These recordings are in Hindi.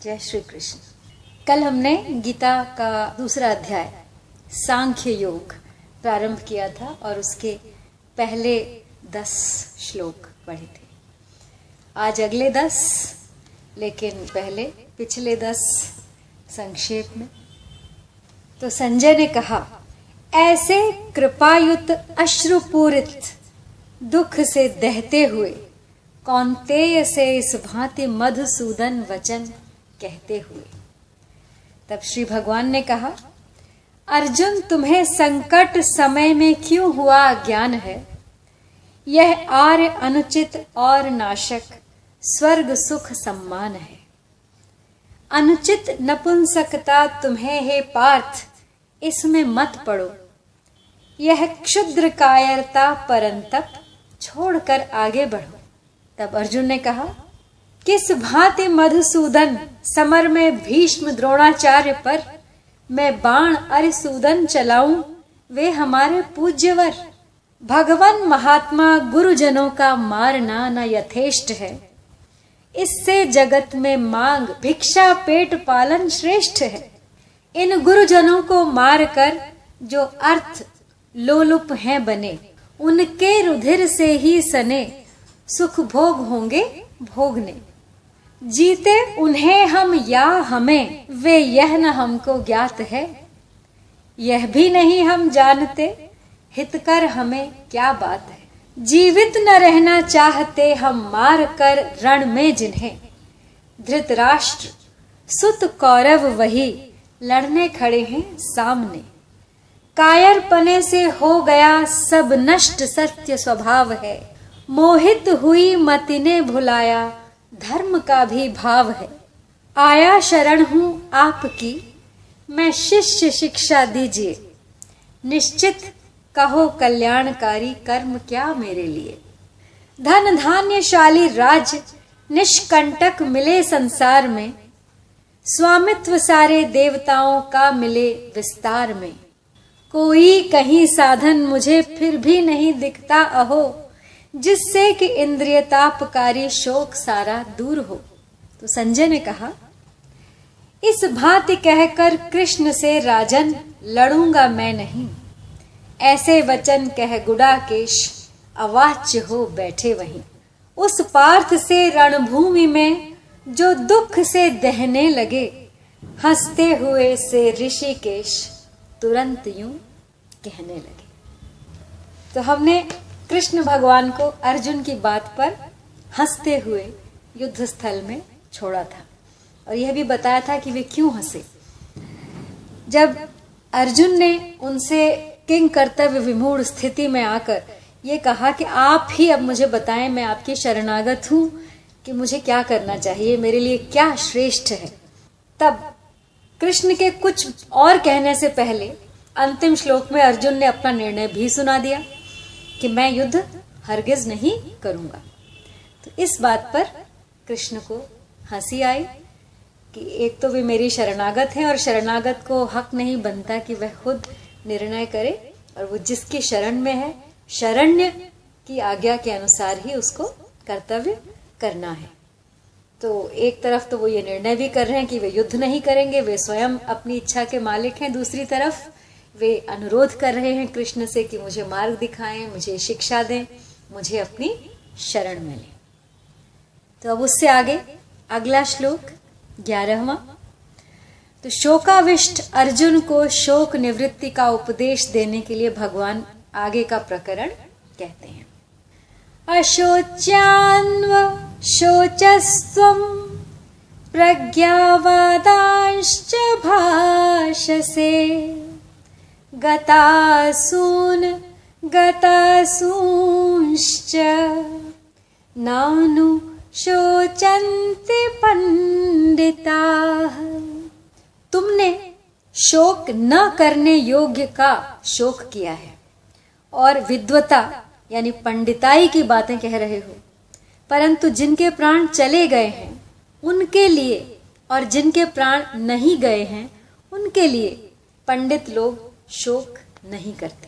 जय श्री कृष्ण। कल हमने गीता का दूसरा अध्याय सांख्य योग प्रारंभ किया था और उसके पहले 10 श्लोक पढ़े थे। आज अगले 10, लेकिन पहले पिछले 10 संक्षेप में। तो संजय ने कहा, ऐसे कृपायुत अश्रुपूरित दुख से दहते हुए कौन्तेय से इस भांति मधुसूदन वचन कहते हुए। तब श्री भगवान ने कहा, अर्जुन तुम्हें संकट समय में क्यों हुआ ज्ञान है। यह आर्य अनुचित और नाशक स्वर्ग सुख सम्मान है। अनुचित नपुंसकता तुम्हें हे पार्थ इसमें मत पड़ो। यह क्षुद्र कायरता परंतप छोड़कर आगे बढ़ो। तब अर्जुन ने कहा, किस भांति मधुसूदन समर में भीष्म द्रोणाचार्य पर मैं बाण अरिसूदन चलाऊं, वे हमारे पूज्यवर। भगवान महात्मा गुरुजनों का मारना न यथेष्ट है। इससे जगत में मांग भिक्षा पेट पालन श्रेष्ठ है। इन गुरुजनों को मारकर जो अर्थ लोलुप हैं बने, उनके रुधिर से ही सने सुख भोग होंगे भोगने। जीते उन्हें हम या हमें, वे यह न हमको ज्ञात है। यह भी नहीं हम जानते, हितकर हमें क्या बात है। जीवित न रहना चाहते हम मार कर रण में जिन्हें। धृतराष्ट्र सुत कौरव वही लड़ने खड़े हैं सामने। कायरपने से हो गया सब नष्ट सत्य स्वभाव है। मोहित हुई मति ने भुलाया धर्म का भी भाव है। आया शरण हूं आपकी मैं शिष्य शिक्षा दीजिए। निश्चित कहो कल्याणकारी कर्म क्या मेरे लिए। धन धान्यशाली राज्य निष्कंटक मिले संसार में। स्वामित्व सारे देवताओं का मिले विस्तार में। कोई कहीं साधन मुझे फिर भी नहीं दिखता अहो, जिससे कि इंद्रिय तापकारी शोक सारा दूर हो। तो संजय ने कहा, इस भांति कहकर कृष्ण से राजन लड़ूंगा मैं नहीं। ऐसे वचन कह गुडाकेश अवाच्य हो बैठे वहीं। उस पार्थ से रणभूमि में जो दुख से दहने लगे, हंसते हुए से ऋषिकेश तुरंत यूं कहने लगे। तो हमने कृष्ण भगवान को अर्जुन की बात पर हंसते हुए युद्ध स्थल में छोड़ा था और यह भी बताया था कि वे क्यों हंसे। जब अर्जुन ने उनसे किंग कर्तव्य विमूढ़ स्थिति में आकर ये कहा कि आप ही अब मुझे बताएं, मैं आपकी शरणागत हूं कि मुझे क्या करना चाहिए, मेरे लिए क्या श्रेष्ठ है। तब कृष्ण के कुछ और कहने से पहले अंतिम श्लोक में अर्जुन ने अपना निर्णय भी सुना दिया कि मैं युद्ध हरगिज नहीं करूंगा। तो इस बात पर कृष्ण को हंसी आई कि एक तो वे मेरी शरणागत हैं और शरणागत को हक नहीं बनता कि वह खुद निर्णय करे, और वो जिसकी शरण में है, शरण्य की आज्ञा के अनुसार ही उसको कर्तव्य करना है। तो एक तरफ तो वो ये निर्णय भी कर रहे हैं कि वे युद्ध नहीं करेंगे, वे स्वयं अपनी इच्छा के मालिक हैं। दूसरी तरफ वे अनुरोध कर रहे हैं कृष्ण से कि मुझे मार्ग दिखाएं, मुझे शिक्षा दें, मुझे अपनी शरण में लें। तो अब उससे आगे अगला श्लोक 11वां। तो शोकाविष्ट अर्जुन को शोक निवृत्ति का उपदेश देने के लिए भगवान आगे का प्रकरण कहते हैं। अशोच्यान्व शोचस्त्वं प्रज्ञावादांश्च भाषसे। गतासून गतासूंश्च नानु शोचन्ति पंडिताः। तुमने शोक न करने योग्य का शोक किया है और विद्वता यानी पंडिताई की बातें कह रहे हो, परंतु जिनके प्राण चले गए हैं उनके लिए और जिनके प्राण नहीं गए हैं उनके लिए पंडित लोग शोक नहीं करते।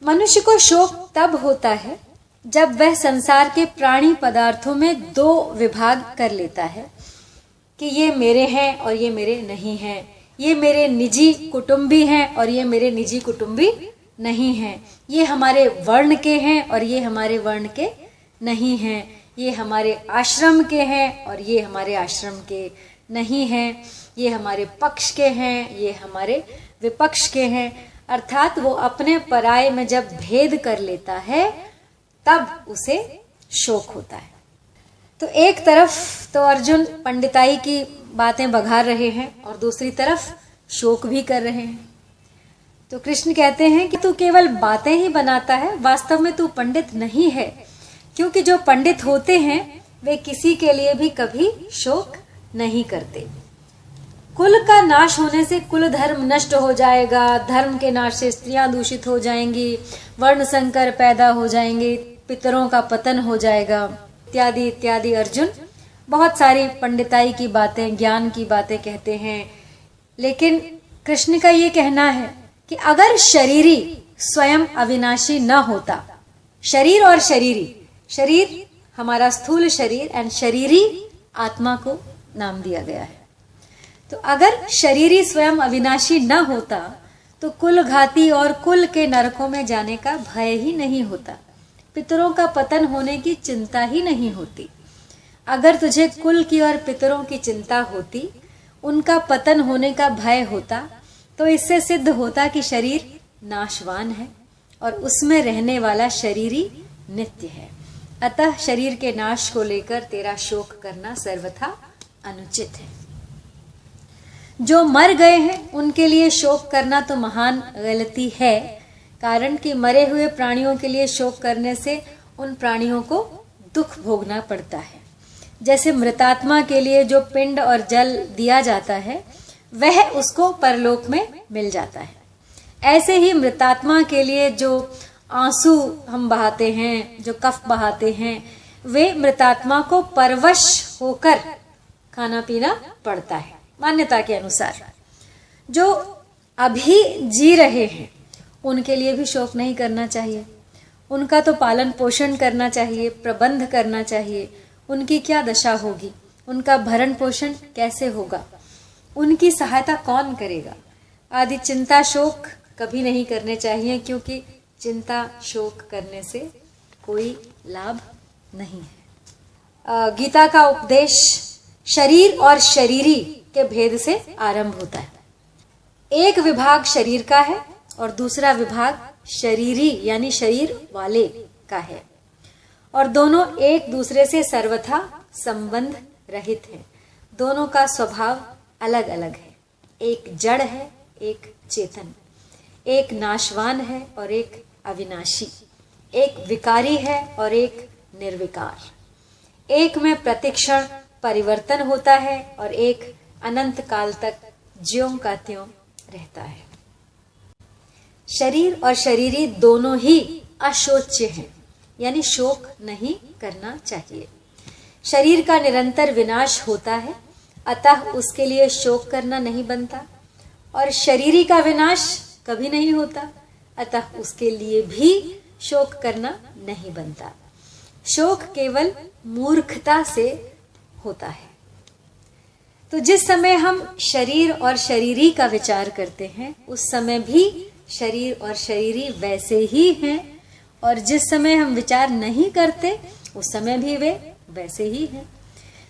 मनुष्य को शोक तब होता है जब वह संसार के प्राणी पदार्थों में 2 विभाग कर लेता है। कि ये मेरे हैं और ये मेरे नहीं हैं, ये मेरे निजी कुटुंबी हैं और ये मेरे निजी कुटुंबी नहीं हैं, ये हमारे वर्ण के हैं और ये हमारे वर्ण के नहीं हैं, ये हमारे आश्रम के हैं और ये हमारे आश्रम के नहीं हैं, ये हमारे पक्ष के हैं, ये हमारे विपक्ष के हैं। अर्थात वो अपने पराये में जब भेद कर लेता है तब उसे शोक होता है। तो एक तरफ तो अर्जुन पंडिताई की बातें बघार रहे हैं और दूसरी तरफ शोक भी कर रहे हैं। तो कृष्ण कहते हैं कि तू केवल बातें ही बनाता है, वास्तव में तू पंडित नहीं है, क्योंकि जो पंडित होते हैं वे किसी के लिए भी कभी शोक नहीं करते। कुल का नाश होने से कुल धर्म नष्ट हो जाएगा, धर्म के नाश से स्त्रियां दूषित हो जाएंगी, वर्ण संकर पैदा हो जाएंगे, पितरों का पतन हो जाएगा, इत्यादि इत्यादि। अर्जुन बहुत सारी पंडिताई की बातें, ज्ञान की बातें कहते हैं, लेकिन कृष्ण का ये कहना है कि अगर शरीरी स्वयं अविनाशी न होता, शरीर और शरीरी, शरीर हमारा स्थूल शरीर एंड शरीरी आत्मा को नाम दिया गया है, तो अगर शरीरी स्वयं अविनाशी न होता तो कुल घाती और कुल के नरकों में जाने का भय ही नहीं होता, पितरों का पतन होने की चिंता ही नहीं होती। अगर तुझे कुल की और पितरों की चिंता होती, उनका पतन होने का भय होता, तो इससे सिद्ध होता कि शरीर नाशवान है और उसमें रहने वाला शरीरी नित्य है। अतः शरीर के नाश को लेकर तेरा शोक करना सर्वथा अनुचित है। जो मर गए हैं उनके लिए शोक करना तो महान गलती है, कारण कि मरे हुए प्राणियों के लिए शोक करने से उन प्राणियों को दुख भोगना पड़ता है। जैसे मृतात्मा के लिए जो पिंड और जल दिया जाता है वह उसको परलोक में मिल जाता है, ऐसे ही मृतात्मा के लिए जो आंसू हम बहाते हैं, जो कफ बहाते हैं, वे मृतात्मा को परवश होकर खाना पीना पड़ता है। मान्यता के अनुसार जो अभी जी रहे हैं उनके लिए भी शोक नहीं करना चाहिए, उनका तो पालन पोषण करना चाहिए, प्रबंध करना चाहिए। उनकी क्या दशा होगी, उनका भरण पोषण कैसे होगा, उनकी सहायता कौन करेगा आदि चिंता शोक कभी नहीं करने चाहिए, क्योंकि चिंता शोक करने से कोई लाभ नहीं है। गीता का उपदेश शरीर और शरीरी के भेद से आरंभ होता है। एक विभाग शरीर का है और दूसरा विभाग शरीरी यानी शरीर वाले का है, और दोनों एक दूसरे से सर्वथा संबंध रहित हैं। दोनों का स्वभाव अलग अलग है, एक जड़ है, एक चेतन, एक नाशवान है और एक अविनाशी, एक विकारी है और एक निर्विकार, एक में प्रतिक्षण परिवर्तन होता है और एक अनंत काल तक ज्यों का त्यों रहता है। शरीर और शरीरी दोनों ही अशोच्य हैं, यानी शोक नहीं करना चाहिए। शरीर का निरंतर विनाश होता है, अतः उसके लिए शोक करना नहीं बनता, और शरीरी का विनाश कभी नहीं होता, अतः उसके लिए भी शोक करना नहीं बनता। शोक केवल मूर्खता से होता है। तो जिस समय हम शरीर और शरीरी का विचार करते हैं उस समय भी शरीर और शरीरी वैसे ही हैं, और जिस समय हम विचार नहीं करते उस समय भी वे वैसे ही हैं।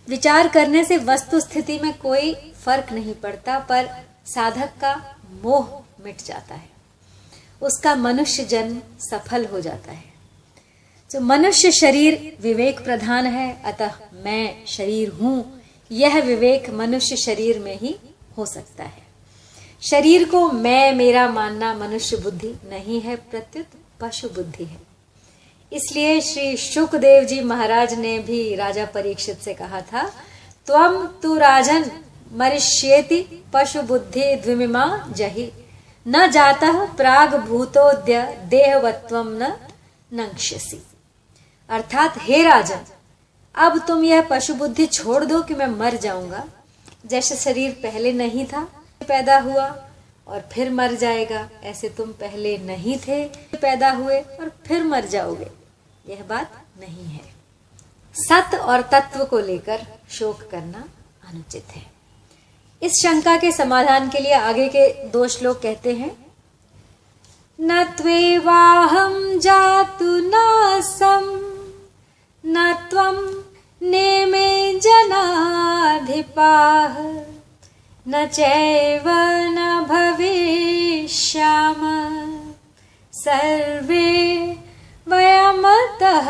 विचार करने से वस्तु स्थिति में कोई फर्क नहीं पड़ता, पर साधक का मोह मिट जाता है, उसका मनुष्य जन्म सफल हो जाता है। तो मनुष्य शरीर विवेक प्रधान है, अतः मैं शरीर हूं, यह विवेक मनुष्य शरीर में ही हो सकता है। शरीर को मैं मेरा मानना मनुष्य बुद्धि नहीं है, प्रत्युत पशु बुद्धि है। इसलिए श्री शुकदेव जी महाराज ने भी राजा परीक्षित से कहा था, त्वम तु राजन मरिष्येति पशु बुद्धि द्विमिमा जहि, न जातः प्राग भूतोद्य देहवत्वम न नंक्ष्यसि। अर्थात हे राजन, अब तुम यह पशु बुद्धि छोड़ दो कि मैं मर जाऊंगा। जैसे शरीर पहले नहीं था, पैदा हुआ और फिर मर जाएगा, ऐसे तुम पहले नहीं थे, पैदा हुए और फिर मर जाओगे, यह बात नहीं है। सत और तत्व को लेकर शोक करना अनुचित है। इस शंका के समाधान के लिए आगे के 2 श्लोक कहते हैं, न त्वेवाहं जातु नासं न त्वं नेमे जनाधिपाः न चैव न भविष्याम सर्वे वयमतः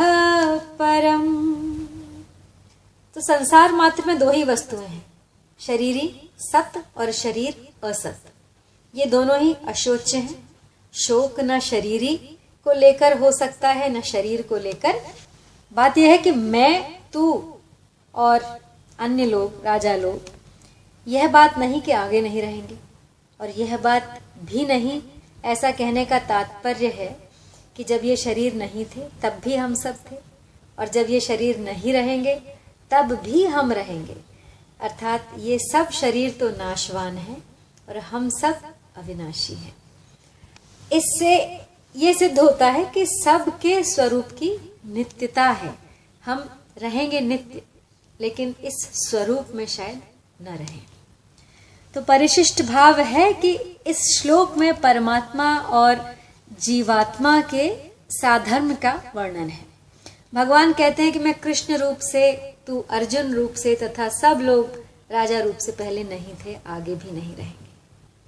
परम। तो संसार मात्र में 2 ही वस्तुएं हैं, शरीरी सत और शरीर असत। ये दोनों ही अशोच्य हैं। शोक न शरीरी को लेकर हो सकता है न शरीर को लेकर। बात यह है कि मैं, तू और अन्य लोग, राजा लोग, यह बात नहीं कि आगे नहीं रहेंगे, और यह बात भी नहीं ऐसा कहने का तात्पर्य है कि जब ये शरीर नहीं थे तब भी हम सब थे, और जब ये शरीर नहीं रहेंगे तब भी हम रहेंगे। अर्थात ये सब शरीर तो नाशवान है और हम सब अविनाशी हैं। इससे ये सिद्ध होता है कि सबके स्वरूप की नित्यता है। हम रहेंगे नित्य, लेकिन इस स्वरूप में शायद न रहें। तो परिशिष्ट भाव है कि इस श्लोक में परमात्मा और जीवात्मा के साधर्म का वर्णन है। भगवान कहते हैं कि मैं कृष्ण रूप से, तू अर्जुन रूप से तथा सब लोग राजा रूप से पहले नहीं थे, आगे भी नहीं रहेंगे।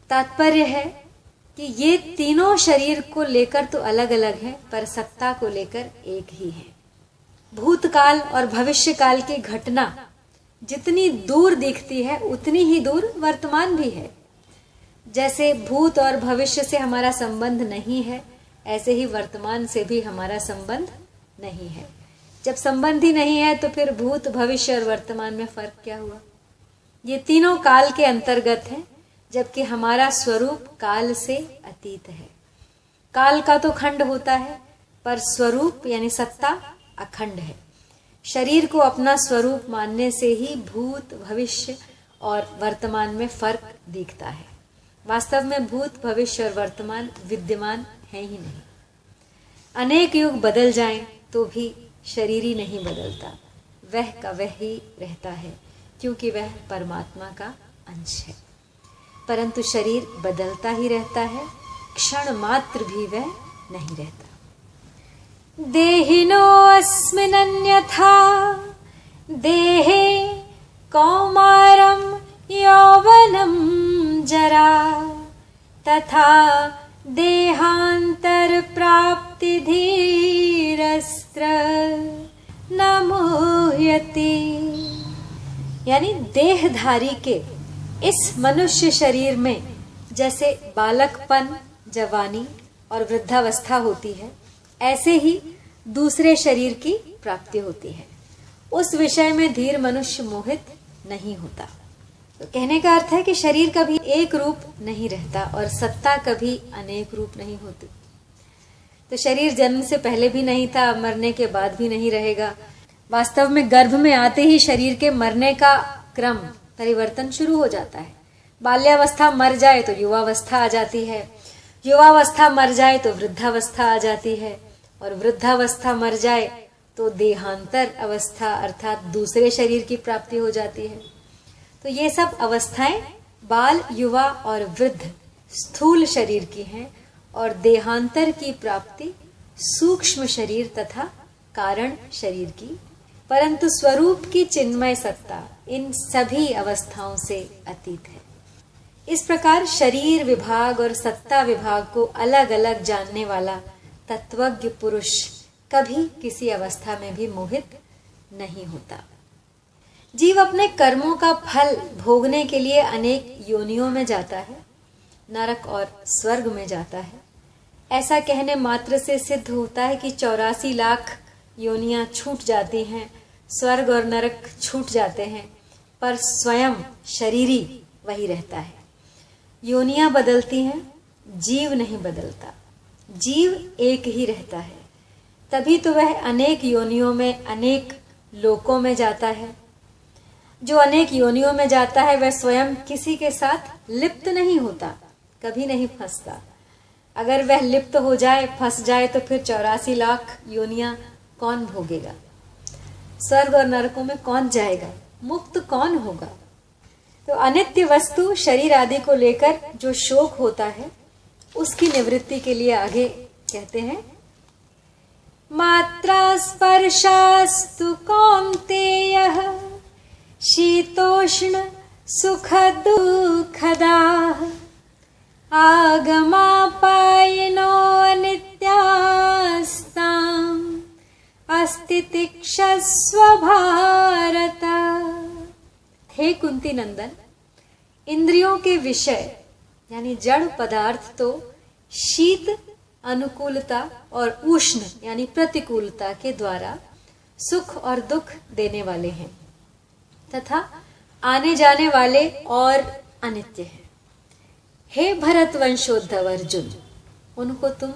तात्पर्य है कि ये तीनों शरीर को लेकर तो अलग अलग हैं, पर सत्ता को लेकर एक ही है। भूतकाल और भविष्य काल की घटना जितनी दूर दिखती है उतनी ही दूर वर्तमान भी है। जैसे भूत और भविष्य से हमारा संबंध नहीं है, ऐसे ही वर्तमान से भी हमारा संबंध नहीं है। जब संबंध ही नहीं है तो फिर भूत, भविष्य और वर्तमान में फर्क क्या हुआ? ये तीनों काल के अंतर्गत हैं, जबकि हमारा स्वरूप काल से अतीत है। काल का तो खंड होता है, पर स्वरूप यानी सत्ता अखंड है। शरीर को अपना स्वरूप मानने से ही भूत, भविष्य और वर्तमान में फर्क दिखता है। वास्तव में भूत, भविष्य और वर्तमान विद्यमान है ही नहीं। अनेक युग बदल जाएं तो भी शरीर ही नहीं बदलता, वह का वह ही रहता है, क्योंकि वह परमात्मा का अंश है। परंतु शरीर बदलता ही रहता है, क्षण मात्र भी वह नहीं रहता। देहिनोऽस्मिन्नन्यथा देहे कौमारं यौवनं जरा तथा देहांतर प्राप्ति धीरस्त्र न मुह्यति। यानी देहधारी के इस मनुष्य शरीर में जैसे बालकपन, जवानी और वृद्धावस्था होती है, ऐसे ही दूसरे शरीर की प्राप्ति होती है। उस विषय में धीर मनुष्य मोहित नहीं होता। तो कहने का अर्थ है कि शरीर कभी एक रूप नहीं रहता और सत्ता कभी अनेक रूप नहीं होती। तो शरीर जन्म से पहले भी नहीं था, मरने के बाद भी नहीं रहेगा। वास्तव में गर्भ में आते ही शरीर के मरने का क्रम, परिवर्तन शुरू हो जाता है। बाल्यावस्था मर जाए तो युवावस्था आ जाती है, युवावस्था मर जाए तो वृद्धावस्था आ जाती है, और वृद्धावस्था मर जाए तो देहांतर अवस्था अर्थात दूसरे शरीर की प्राप्ति हो जाती है। तो ये सब अवस्थाएं बाल, युवा और वृद्ध स्थूल शरीर की हैं, और देहांतर की प्राप्ति सूक्ष्म शरीर तथा कारण शरीर की। परंतु स्वरूप की चिन्मय सत्ता इन सभी अवस्थाओं से अतीत है। इस प्रकार शरीर विभाग और सत्ता विभाग को अलग अलग जानने वाला तत्वज्ञ पुरुष कभी किसी अवस्था में भी मोहित नहीं होता। जीव अपने कर्मों का फल भोगने के लिए अनेक योनियों में जाता है, नरक और स्वर्ग में जाता है। ऐसा कहने मात्र से सिद्ध होता है कि 84 लाख योनियां छूट जाती हैं, स्वर्ग और नरक छूट जाते हैं, पर स्वयं शरीरी वही रहता है। योनियां बदलती हैं, जीव नहीं बदलता। जीव एक ही रहता है, तभी तो वह अनेक योनियों में, अनेक लोकों में जाता है। जो अनेक योनियों में जाता है वह स्वयं किसी के साथ लिप्त नहीं होता, कभी नहीं फंसता। अगर वह लिप्त हो जाए, फंस जाए, तो फिर 84 लाख योनियां कौन भोगेगा? स्वर्ग और नरकों में कौन जाएगा? मुक्त कौन होगा? तो अनित्य वस्तु शरीर आदि को लेकर जो शोक होता है उसकी निवृत्ति के लिए आगे कहते हैं, मात्रा स्पर्शास्तु कौन्तेयः शीतोष्ण सुख दुःखदाः आगमापायिनो अनित्यास्ताम् अस्ति तिक्षस्व भारत। हे कुंती नंदन, इंद्रियों के विषय यानी जड़ पदार्थ तो शीत अनुकूलता और उष्ण यानी प्रतिकूलता के द्वारा सुख और दुख देने वाले हैं तथा आने जाने वाले और अनित्य हैं। हे भरतवंशोद्धव अर्जुन, उनको तुम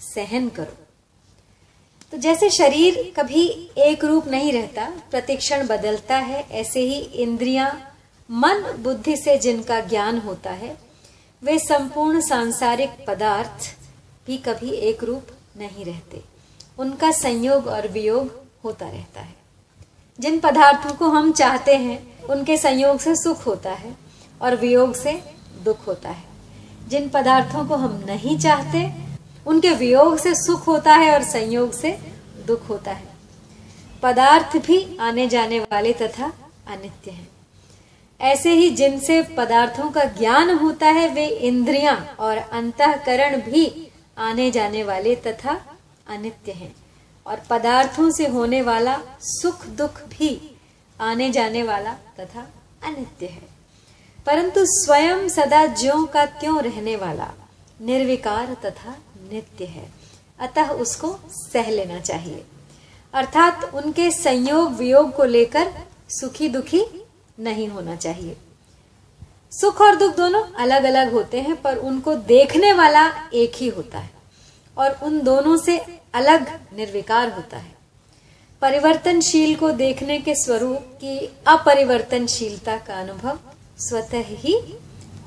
सहन करो। तो जैसे शरीर कभी एक रूप नहीं रहता, प्रतिक्षण बदलता है, ऐसे ही इंद्रियां मन बुद्धि से जिनका ज्ञान होता है वे संपूर्ण सांसारिक पदार्थ भी कभी एक रूप नहीं रहते, उनका संयोग और वियोग होता रहता है। जिन पदार्थों को हम चाहते हैं उनके संयोग से सुख होता है और वियोग से दुख होता है। जिन पदार्थों को हम नहीं चाहते उनके वियोग से सुख होता है और संयोग से दुख होता है। पदार्थ भी आने जाने वाले तथा अनित्य हैं। ऐसे ही जिनसे पदार्थों का ज्ञान होता है वे इंद्रियां और अंतःकरण भी आने जाने वाले तथा अनित्य हैं, और पदार्थों से होने वाला सुख दुख भी आने जाने वाला तथा अनित्य है। परंतु स्वयं सदा ज्यों का त्यों रहने वाला निर्विकार तथा नित्य है, अतः उसको सह लेना चाहिए। अर्थात उनके संयोग वियोग को लेकर सुखी दुखी नहीं होना चाहिए। सुख और दुख दोनों अलग अलग होते हैं, पर उनको देखने वाला एक ही होता है और उन दोनों से अलग निर्विकार होता है। परिवर्तनशील को देखने के स्वरूप की अपरिवर्तनशीलता का अनुभव स्वतः ही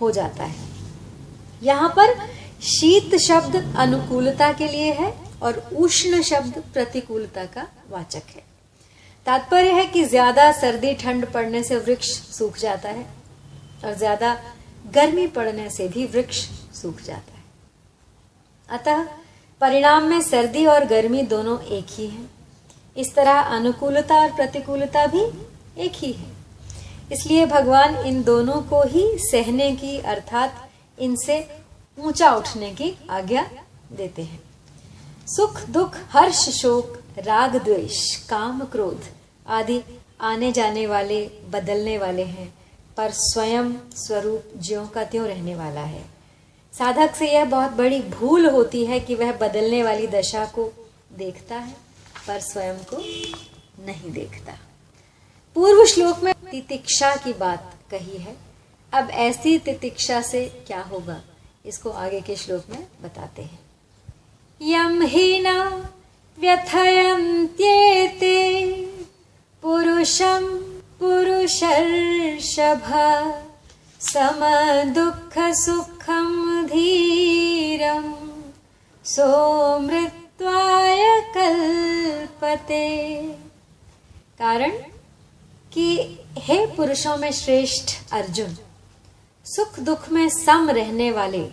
हो जाता है। यहाँ पर शीत शब्द अनुकूलता के लिए है और उष्ण शब्द प्रतिकूलता का वाचक है। तात्पर्य है कि ज्यादा सर्दी ठंड पड़ने से वृक्ष सूख जाता है और ज्यादा गर्मी पड़ने से भी वृक्ष सूख जाता है। अतः परिणाम में सर्दी और गर्मी दोनों एक ही हैं। इस तरह अनुकूलता और प्रतिकूलता भी एक ही है। इसलिए भगवान इन दोनों को ही सहने की अर्थात इनसे ऊंचा उठने की आज्ञा देते हैं। सुख दुख हर्ष शोक राग द्वेष काम क्रोध आदि आने जाने वाले बदलने वाले हैं, पर स्वयं स्वरूप ज्यों का त्यों रहने वाला है। साधक से यह बहुत बड़ी भूल होती है कि वह बदलने वाली दशा को देखता है पर स्वयं को नहीं देखता। पूर्व श्लोक में तितिक्षा की बात कही है। अब ऐसी तितिक्षा से क्या होगा, इसको आगे के श्लोक में बताते हैं। यम हि न व्यथयन्त्येते पुरुषं पुरुषर्षभ सम दुःख सुखम धीरम सोमृत्वाय कल्पते। कारण कि हे पुरुषों में श्रेष्ठ अर्जुन, सुख दुख में सम रहने वाले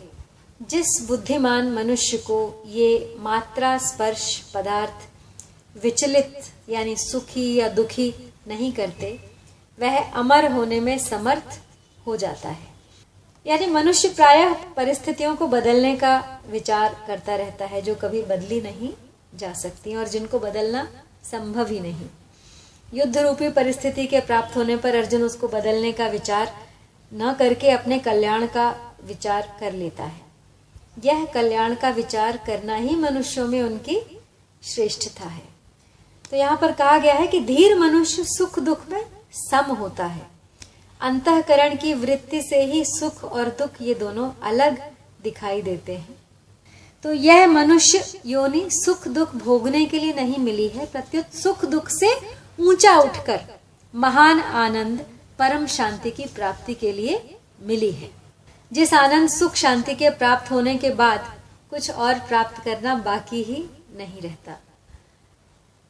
जिस बुद्धिमान मनुष्य को ये मात्रा स्पर्श पदार्थ विचलित यानी सुखी या दुखी नहीं करते, वह अमर होने में समर्थ हो जाता है। यानी मनुष्य प्रायः परिस्थितियों को बदलने का विचार करता रहता है जो कभी बदली नहीं जा सकती और जिनको बदलना संभव ही नहीं। युद्ध रूपी परिस्थिति के प्राप्त होने पर अर्जुन उसको बदलने का विचार न करके अपने कल्याण का विचार कर लेता है। यह कल्याण का विचार करना ही मनुष्यों में उनकी श्रेष्ठता है। तो यहाँ पर कहा गया है कि धीर मनुष्य सुख दुख में सम होता है। अंतःकरण की वृत्ति से ही सुख और दुख ये दोनों अलग दिखाई देते हैं। तो यह मनुष्य योनि सुख दुख भोगने के लिए नहीं मिली है, प्रत्युत सुख दुख से ऊंचा उठकर महान आनंद परम शांति की प्राप्ति के लिए मिली है। जिस आनंद सुख शांति के प्राप्त होने के बाद कुछ और प्राप्त करना बाकी ही नहीं रहता।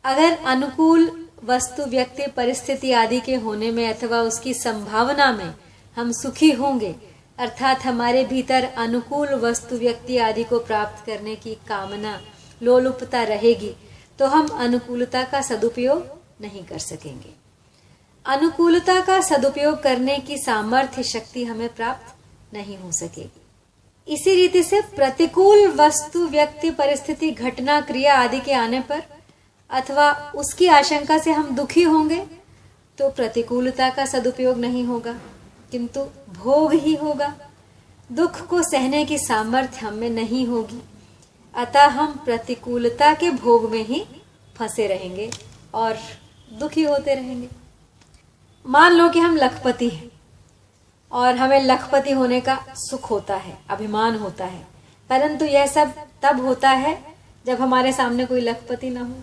अगर अनुकूल वस्तु व्यक्ति परिस्थिति आदि के होने में अथवा उसकी संभावना में हम सुखी होंगे, अर्थात हमारे भीतर अनुकूल वस्तु व्यक्ति आदि को प्राप्त करने की कामना लोलुपता रहेगी, तो हम अनुकूलता का सदुपयोग नहीं कर सकेंगे। अनुकूलता का सदुपयोग करने की सामर्थ्य शक्ति हमें प्राप्त नहीं हो सकेगी। इसी रीति से प्रतिकूल वस्तु व्यक्ति परिस्थिति घटना क्रिया आदि के आने पर अथवा उसकी आशंका से हम दुखी होंगे तो प्रतिकूलता का सदुपयोग नहीं होगा, किंतु भोग ही होगा। दुख को सहने की सामर्थ्य हमें नहीं होगी, अतः हम प्रतिकूलता के भोग में ही फंसे रहेंगे और दुखी होते रहेंगे। मान लो कि हम लखपति हैं और हमें लखपति होने का सुख होता है, अभिमान होता है, परंतु यह सब तब होता है जब हमारे सामने कोई लखपति ना हो।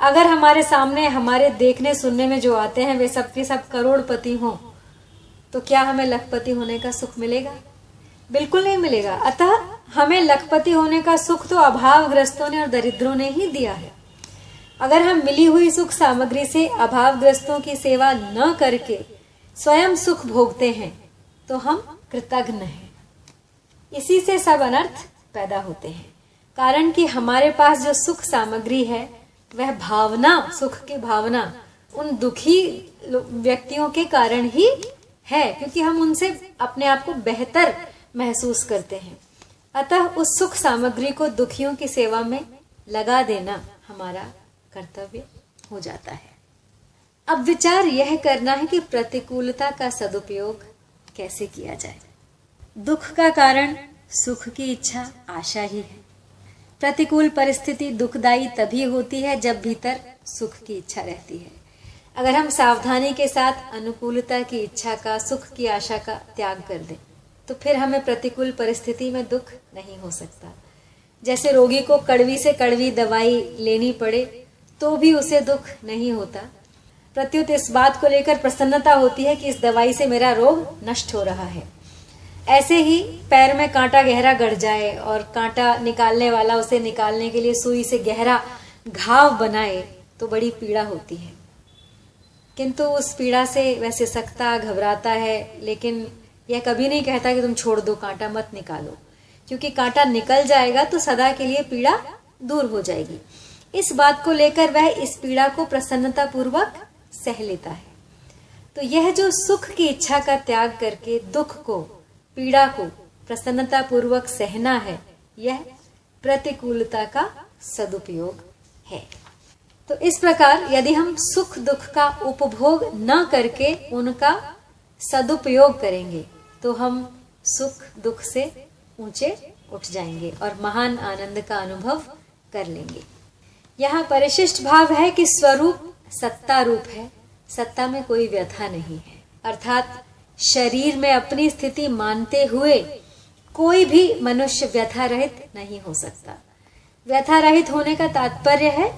अगर हमारे सामने हमारे देखने सुनने में जो आते हैं वे सब के सब करोड़पति हों, तो क्या हमें लखपति होने का सुख मिलेगा? बिल्कुल नहीं मिलेगा। अतः हमें लखपति होने का सुख तो अभावग्रस्तों ने और दरिद्रों ने ही दिया है। अगर हम मिली हुई सुख सामग्री से अभावग्रस्तों की सेवा न करके स्वयं सुख भोगते हैं तो हम कृतघ्न हैं। इसी से सब अनर्थ पैदा होते हैं, कारण कि हमारे पास जो सुख सामग्री है वह भावना, सुख की भावना उन दुखी व्यक्तियों के कारण ही है, क्योंकि हम उनसे अपने आप को बेहतर महसूस करते हैं। अतः उस सुख सामग्री को दुखियों की सेवा में लगा देना हमारा कर्तव्य हो जाता है। अब विचार यह करना है कि प्रतिकूलता का सदुपयोग कैसे किया जाए। दुख का कारण सुख की इच्छा, आशा ही है। प्रतिकूल परिस्थिति दुखदायी तभी होती है जब भीतर सुख की इच्छा रहती है। अगर हम सावधानी के साथ अनुकूलता की इच्छा का, सुख की आशा का त्याग कर दें तो फिर हमें प्रतिकूल परिस्थिति में दुख नहीं हो सकता। जैसे रोगी को कड़वी से कड़वी दवाई लेनी पड़े तो भी उसे दुख नहीं होता, प्रत्युत इस बात को लेकर प्रसन्नता होती है कि इस दवाई से मेरा रोग नष्ट हो रहा है। ऐसे ही पैर में कांटा गहरा गड़ जाए और कांटा निकालने वाला उसे निकालने के लिए सुई से गहरा घाव बनाए तो बड़ी पीड़ा होती है, किंतु उस पीड़ा से वह सिसकता, घबराता है, लेकिन यह कभी नहीं कहता कि तुम छोड़ दो, कांटा मत निकालो, क्योंकि कांटा निकल जाएगा तो सदा के लिए पीड़ा दूर हो जाएगी। इस बात को लेकर वह इस पीड़ा को प्रसन्नता पूर्वक सह लेता है। तो यह जो सुख की इच्छा का त्याग करके दुख को, पीड़ा को प्रसन्नता पूर्वक सहना है, यह प्रतिकूलता का सदुपयोग है। तो इस प्रकार यदि हम सुख दुख का उपभोग न करके उनका सदुपयोग करेंगे तो हम सुख दुख से ऊंचे उठ जाएंगे और महान आनंद का अनुभव कर लेंगे। यहाँ परिशिष्ट भाव है कि स्वरूप सत्ता रूप है, सत्ता में कोई व्यथा नहीं है, अर्थात शरीर में अपनी स्थिति मानते हुए कोई भी मनुष्य व्यथा रहित नहीं हो सकता। व्यथा रहित होने का तात्पर्य है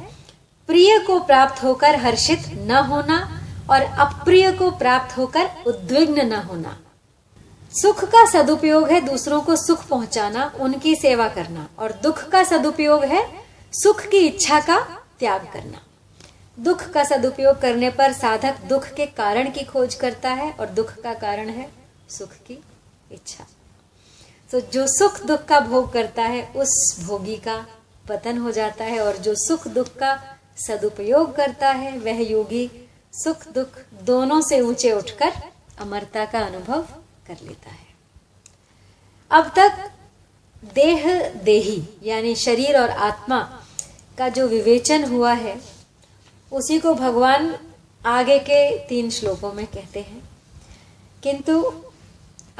प्रिय को प्राप्त होकर हर्षित न होना और अप्रिय को प्राप्त होकर उद्विग्न न होना। सुख का सदुपयोग है दूसरों को सुख पहुंचाना, उनकी सेवा करना, और दुख का सदुपयोग है सुख की इच्छा का त्याग करना। दुख का सदुपयोग करने पर साधक दुख के कारण की खोज करता है और दुख का कारण है सुख की इच्छा। तो जो सुख दुख का भोग करता है उस भोगी का पतन हो जाता है, और जो सुख दुख का सदुपयोग करता है वह योगी सुख दुख दोनों से ऊंचे उठकर अमरता का अनुभव कर लेता है। अब तक देह देही यानी शरीर और आत्मा का जो विवेचन हुआ है उसी को भगवान आगे के 3 श्लोकों में कहते हैं, किंतु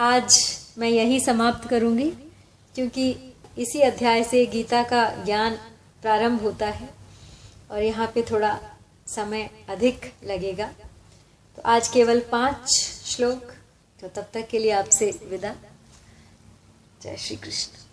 आज मैं यही समाप्त करूंगी, क्योंकि इसी अध्याय से गीता का ज्ञान प्रारंभ होता है और यहाँ पे थोड़ा समय अधिक लगेगा। तो आज केवल 5 श्लोक, तो तब तक के लिए आपसे विदा। जय श्री कृष्ण।